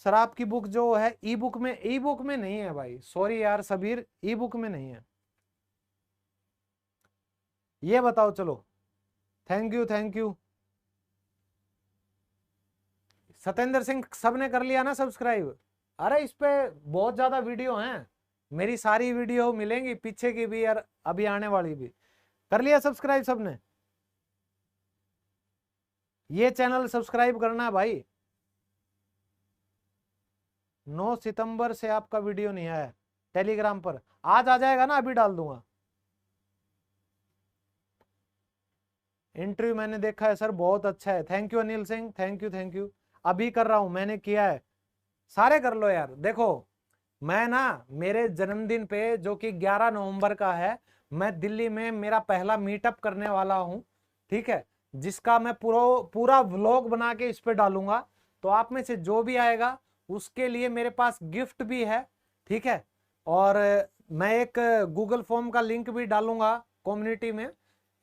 [SPEAKER 1] सर आपकी बुक जो है ई बुक में नहीं है भाई, सॉरी यार सबीर, ई बुक में नहीं है। ये बताओ, चलो थैंक यू सतेंद्र सिंह, सबने कर लिया ना सब्सक्राइब? अरे इस पे बहुत ज्यादा वीडियो हैं, मेरी सारी वीडियो मिलेंगी, पीछे की भी और अभी आने वाली भी। कर लिया सब्सक्राइब सबने? ये चैनल सब्सक्राइब करना है भाई। 9 सितंबर से आपका वीडियो नहीं आया टेलीग्राम पर, आज आ जाएगा ना, अभी डाल दूंगा। इंटरव्यू मैंने देखा है सर, बहुत अच्छा है, thank you Anil Singh, thank you. अभी कर रहा हूं, मैंने किया है। सारे कर लो यार। देखो मैं ना, मेरे जन्मदिन पे जो कि 11 नवंबर का है, मैं दिल्ली में मेरा पहला मीटअप करने वाला हूं, ठीक है, जिसका मैं पूरा व्लॉग बना के इस पे डालूंगा। तो आप में से जो भी आएगा उसके लिए मेरे पास गिफ्ट भी है, ठीक है। और मैं एक गूगल फॉर्म का लिंक भी डालूंगा कम्युनिटी में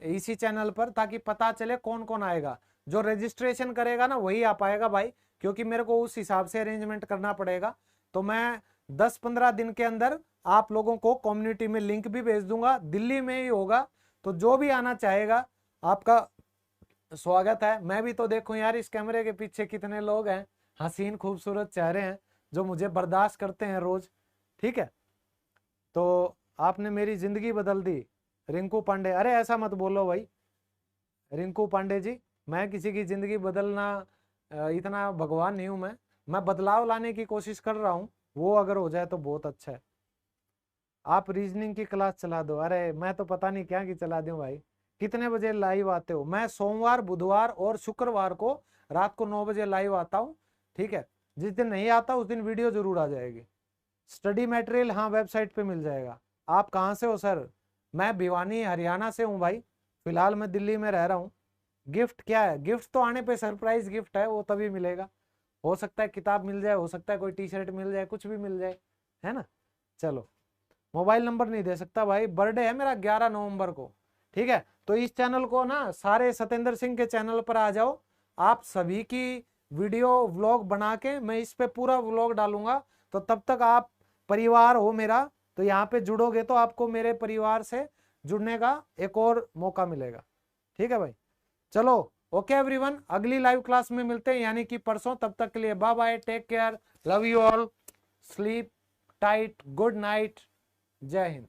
[SPEAKER 1] इसी चैनल पर, ताकि पता चले कौन कौन आएगा। जो रजिस्ट्रेशन करेगा ना वही आ पाएगा भाई, क्योंकि मेरे को उस हिसाब से अरेंजमेंट करना पड़ेगा। तो मैं 10-15 दिन के अंदर आप लोगों को कम्युनिटी में लिंक भी भेज दूंगा, दिल्ली में ही होगा। तो जो भी आना चाहेगा आपका स्वागत है। मैं भी तो देखूं यार इस कैमरे के पीछे कितने लोग हैं, हसीन खूबसूरत चेहरे हैं जो मुझे बर्दाश्त करते हैं रोज, ठीक है। तो आपने मेरी जिंदगी बदल दी रिंकू पांडे। अरे ऐसा मत बोलो भाई रिंकू पांडे जी, मैं किसी की जिंदगी बदलना इतना भगवान नहीं हूं। मैं बदलाव लाने की कोशिश कर रहा हूं, वो अगर हो जाए तो बहुत अच्छा है। आप रीजनिंग की क्लास चला दो। अरे मैं तो पता नहीं क्या की चला दूं भाई। कितने बजे लाइव आते हो? मैं सोमवार, बुधवार और शुक्रवार को रात को 9 बजे लाइव आता हूं। ठीक है, जिस दिन नहीं आता उस दिन वीडियो जरूर आ जाएगी। स्टडी मटेरियल हाँ वेबसाइट पे मिल जाएगा। आप कहाँ से हो सर? मैं भिवानी हरियाणा से हूँ भाई, फिलहाल मैं दिल्ली में रह रहा हूँ। गिफ्ट क्या है? गिफ्ट तो आने पे सरप्राइज गिफ्ट है, वो तभी मिलेगा। हो सकता है किताब मिल जाए, हो सकता है कोई टी शर्ट मिल जाए, कुछ भी मिल जाए, है ना। चलो, मोबाइल नंबर नहीं दे सकता भाई, बर्थडे है मेरा 11 नवंबर को। ठीक है, तो इस चैनल को ना सारे सतेंद्र सिंह के चैनल पर आ जाओ। आप सभी की वीडियो व्लॉग बना के मैं इस पे पूरा व्लॉग डालूंगा, तो तब तक आप परिवार हो मेरा, तो यहाँ पे जुड़ोगे तो आपको मेरे परिवार से जुड़ने का एक और मौका मिलेगा। ठीक है भाई, चलो ओके एवरीवन, अगली लाइव क्लास में मिलते हैं यानी कि परसों। तब तक के लिए bye bye, take care, love you all, sleep tight, good night, जय हिंद।